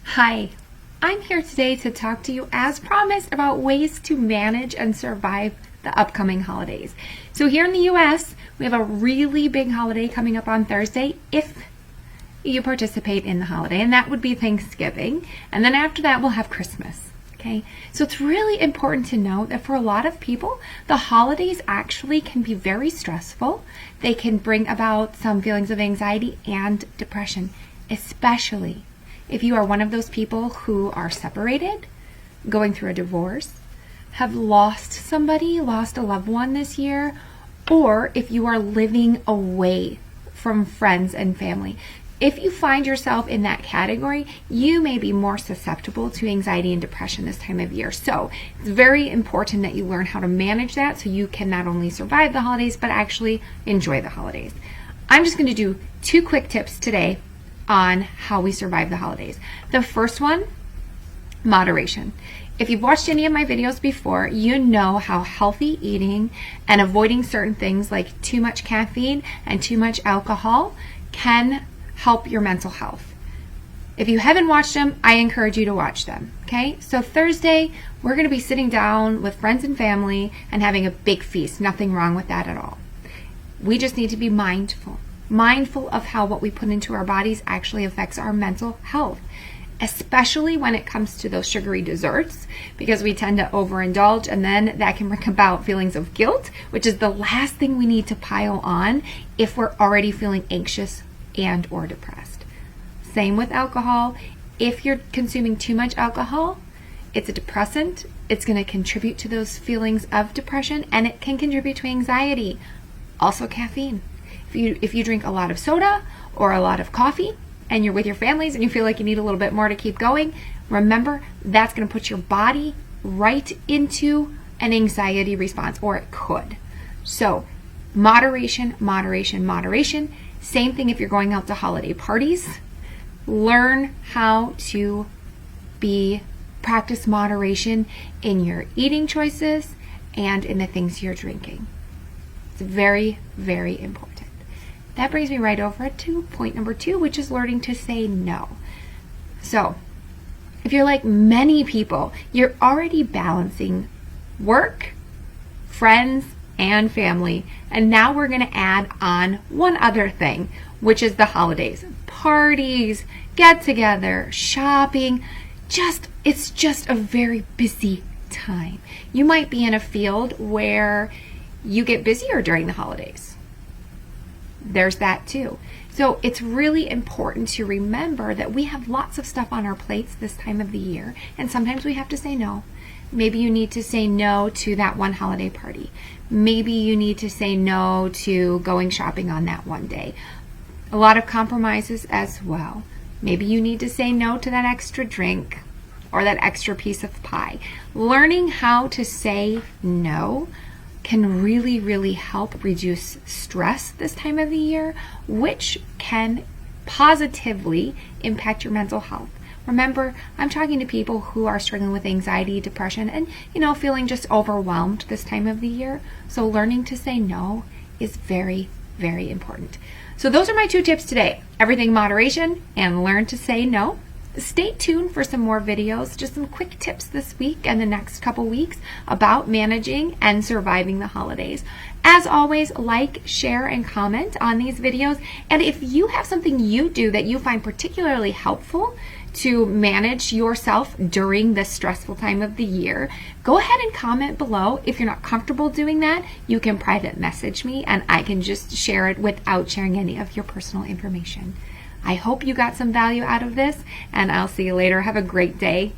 Hi, I'm here today to talk to you as promised about ways to manage and survive the upcoming holidays. So here in the US, we have a really big holiday coming up on Thursday if you participate in the holiday, and that would be Thanksgiving. And then after that, we'll have Christmas. Okay, so it's really important to know that for a lot of people, the holidays actually can be very stressful. They can bring about some feelings of anxiety and depression, especially if you are one of those people who are separated, going through a divorce, have lost somebody, lost a loved one this year, or if you are living away from friends and family. If you find yourself in that category, you may be more susceptible to anxiety and depression this time of year. So it's very important that you learn how to manage that so you can not only survive the holidays, but actually enjoy the holidays. I'm just going to do 2 quick tips today on how we survive the holidays. The first one, moderation. If you've watched any of my videos before, you know how healthy eating and avoiding certain things like too much caffeine and too much alcohol can help your mental health. If you haven't watched them, I encourage you to watch them. Okay, so Thursday, we're going to be sitting down with friends and family and having a big feast. Nothing wrong with that at all. We just need to be mindful of how what we put into our bodies actually affects our mental health, especially when it comes to those sugary desserts, because we tend to overindulge, and then that can bring about feelings of guilt, which is the last thing we need to pile on if we're already feeling anxious and or depressed. Same with alcohol. If you're consuming too much alcohol, it's a depressant. It's going to contribute to those feelings of depression, and it can contribute to anxiety. Also caffeine. If you drink a lot of soda or a lot of coffee and you're with your families and you feel like you need a little bit more to keep going, remember that's going to put your body right into an anxiety response, or it could. So moderation, moderation, moderation. Same thing if you're going out to holiday parties. Learn how to practice moderation in your eating choices and in the things you're drinking. It's very, very important. That brings me right over to point number 2, which is learning to say no. So if you're like many people, you're already balancing work, friends, and family. And now we're going to add on one other thing, which is the holidays. Parties, get together, shopping. It's just a very busy time. You might be in a field where you get busier during the holidays. There's that too. So it's really important to remember that we have lots of stuff on our plates this time of the year, and sometimes we have to say no. Maybe you need to say no to that one holiday party. Maybe you need to say no to going shopping on that one day. A lot of compromises as well. Maybe you need to say no to that extra drink or that extra piece of pie. Learning how to say no can really, really help reduce stress this time of the year, which can positively impact your mental health. Remember, I'm talking to people who are struggling with anxiety, depression, and feeling just overwhelmed this time of the year. So learning to say no is very, very important. So those are my 2 tips today. Everything moderation and learn to say no. Stay tuned for some more videos, just some quick tips this week and the next couple weeks about managing and surviving the holidays. As always, like, share, and comment on these videos. And if you have something you do that you find particularly helpful to manage yourself during this stressful time of the year, go ahead and comment below. If you're not comfortable doing that, you can private message me and I can just share it without sharing any of your personal information. I hope you got some value out of this, and I'll see you later. Have a great day.